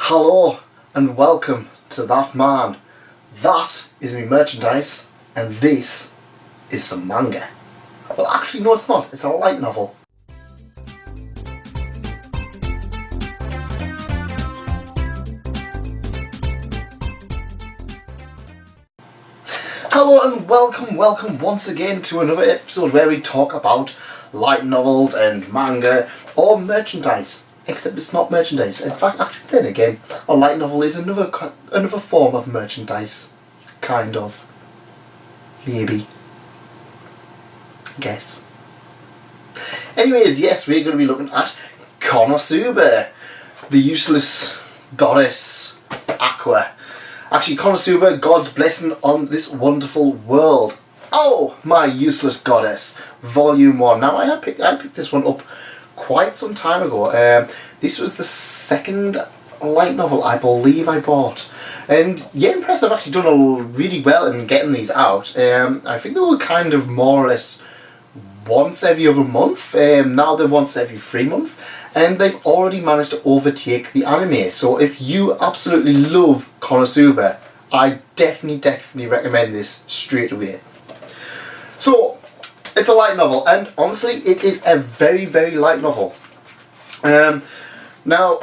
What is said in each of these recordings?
Hello and welcome to That Man. That is me merchandise and this is some manga. Well, actually no, it's not. It's a light novel. Hello and welcome once again to another episode where we talk about light novels and manga or merchandise. Except it's not merchandise. In fact, actually, then again, a light novel is another form of merchandise. Kind of. Maybe. Guess. Anyways, yes, we're going to be looking at Konosuba, the useless goddess Aqua. Actually, Konosuba, God's blessing on this wonderful world. Oh, my useless goddess, Volume 1. Now, I picked this one up quite some time ago. This was the second light novel I believe I bought, and yeah, impressive. I've actually done really well in getting these out. I think they were kind of more or less once every other month. Now they're once every 3 months, and they've already managed to overtake the anime. So if you absolutely love Konosuba, I definitely recommend this straight away. So it's a light novel, and honestly, it is a very light novel. Now,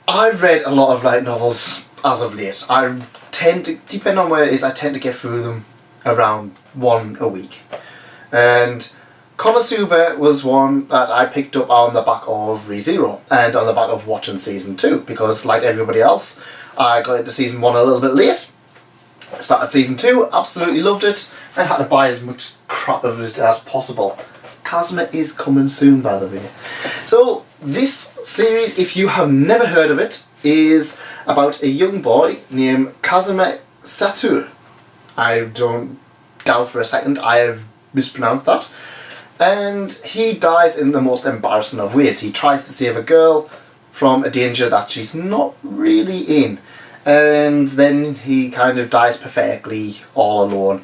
I've read a lot of light novels as of late. I tend to, depending on where it is, I tend to get through them around one a week. And Konosuba was one that I picked up on the back of ReZero and on the back of watching Season 2, because like everybody else, I got into Season 1 a little bit late. Started Season 2, absolutely loved it, and had to buy as much crap of it as possible. Kazuma is coming soon, by the way. So, this series, if you have never heard of it, is about a young boy named Kazuma Satoru. I don't doubt for a second I have mispronounced that. And he dies in the most embarrassing of ways. He tries to save a girl from a danger that she's not really in. And then he kind of dies pathetically all alone.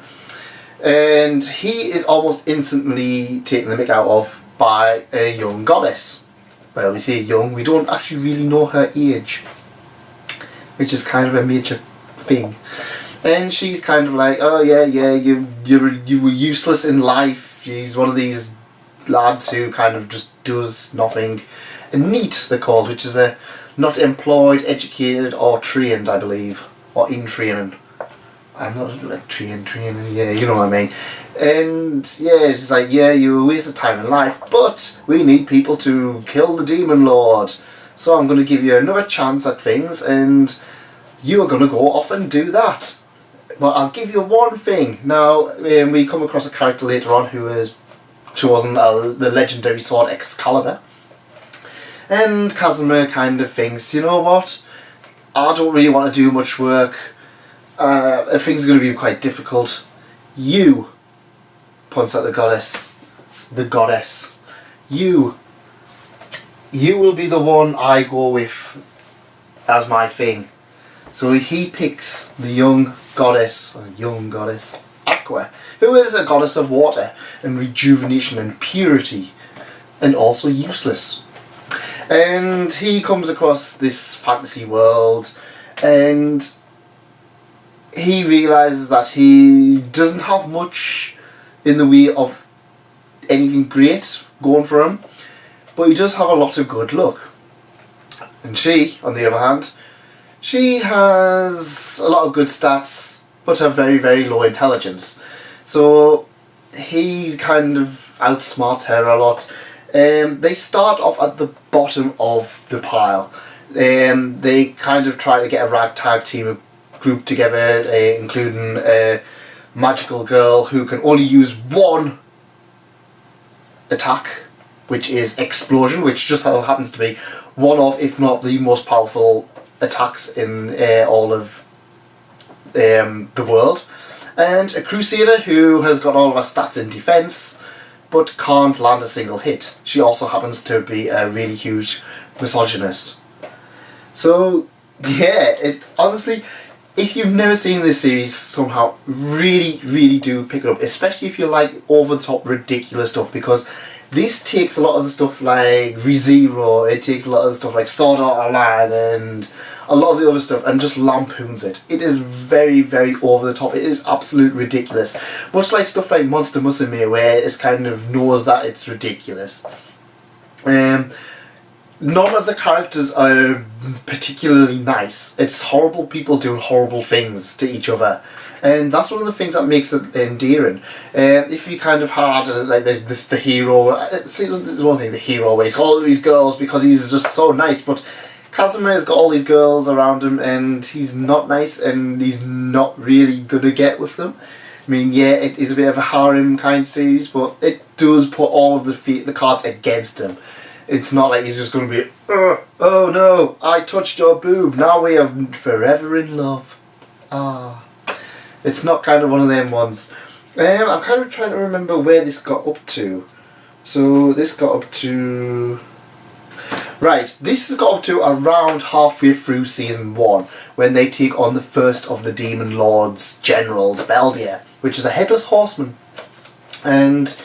And he is almost instantly taken the mick out of by a young goddess. Well, we say young, we don't actually really know her age, which is kind of a major thing. And she's kind of like, oh yeah, you were useless in life. She's one of these lads who kind of just does nothing. A NEET, they're called, which is a not employed, educated, or trained, I believe, or in training. I'm not like training, yeah, you know what I mean. And yeah, it's just like, yeah, you're a waste of time in life, but we need people to kill the Demon Lord. So I'm going to give you another chance at things, and you are going to go off and do that. But I'll give you one thing. Now, we come across a character later on who has chosen the legendary sword Excalibur. And Kazuma kind of thinks, you know what, I don't really want to do much work. Things are going to be quite difficult. You, points at the goddess, you will be the one I go with as my thing. So he picks the young goddess Aqua, who is a goddess of water and rejuvenation and purity, and also useless. And he comes across this fantasy world, and he realises that he doesn't have much in the way of anything great going for him, but he does have a lot of good luck. And she, on the other hand, she has a lot of good stats, but a very low intelligence. So he kind of outsmarts her a lot. They start off at the bottom of the pile. They kind of try to get a ragtag team group together, including a magical girl who can only use one attack, which is explosion, which just happens to be one of, if not the most powerful attacks in all of the world. And a crusader who has got all of her stats in defense, but can't land a single hit. She also happens to be a really huge misogynist. So yeah, honestly, if you've never seen this series, somehow really do pick it up, especially if you like over the top ridiculous stuff, because This takes a lot of the stuff like ReZero, it takes a lot of the stuff like Sword Art Online and a lot of the other stuff and just lampoons it. It is very, very over the top. It is absolutely ridiculous. Much like stuff like Monster Musume, where it kind of knows that it's ridiculous. None of the characters are particularly nice. It's horrible people doing horrible things to each other. And that's one of the things that makes it endearing. If you kind of had like the hero, see, there's one thing, the hero where he's got all these girls because he's just so nice, but Kazuma's got all these girls around him and he's not nice and he's not really gonna get with them. I mean, yeah, it is a bit of a harem kind of series, but it does put all of the cards against him. It's not like he's just going to be, oh no, I touched your boob, now we are forever in love. Ah. It's not kind of one of them ones. I'm kind of trying to remember where this got up to. So this got up to... Right, this has got up to around halfway through Season 1, when they take on the first of the Demon Lord's generals, Beldia, which is a headless horseman. And...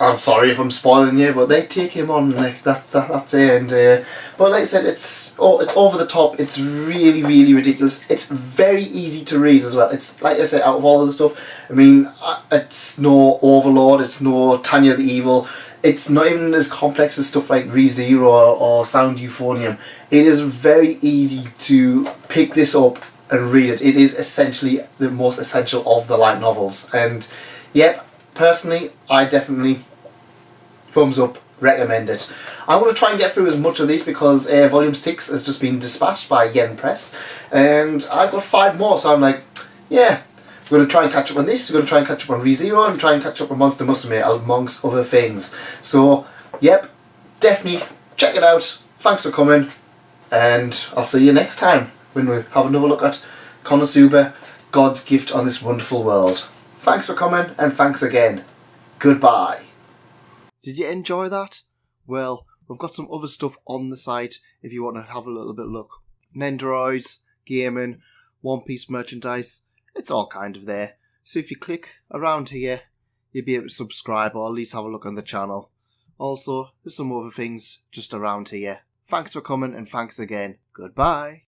I'm sorry if I'm spoiling you, but they take him on, like, that's it. And but like I said, it's over the top. It's really, really ridiculous. It's very easy to read as well. It's like I said, out of all of the stuff, I mean, it's no Overlord, it's no Tanya the Evil. It's not even as complex as stuff like ReZero or Sound Euphonium. It is very easy to pick this up and read it. It is essentially the most essential of the light novels. And yep, personally, I definitely thumbs up, recommend it. I'm going to try and get through as much of these because Volume 6 has just been dispatched by Yen Press and I've got 5 more, so I'm like, yeah, we're going to try and catch up on this, we're going to try and catch up on ReZero and try and catch up on Monster Musume amongst other things. So, yep, definitely check it out. Thanks for coming and I'll see you next time when we have another look at Konosuba, God's gift on this wonderful world. Thanks for coming and thanks again. Goodbye. Did you enjoy that? Well, we've got some other stuff on the site if you want to have a little bit of look. Nendoroids, gaming, One Piece merchandise, it's all kind of there. So if you click around here, you'll be able to subscribe or at least have a look on the channel. Also, there's some other things just around here. Thanks for coming and thanks again. Goodbye.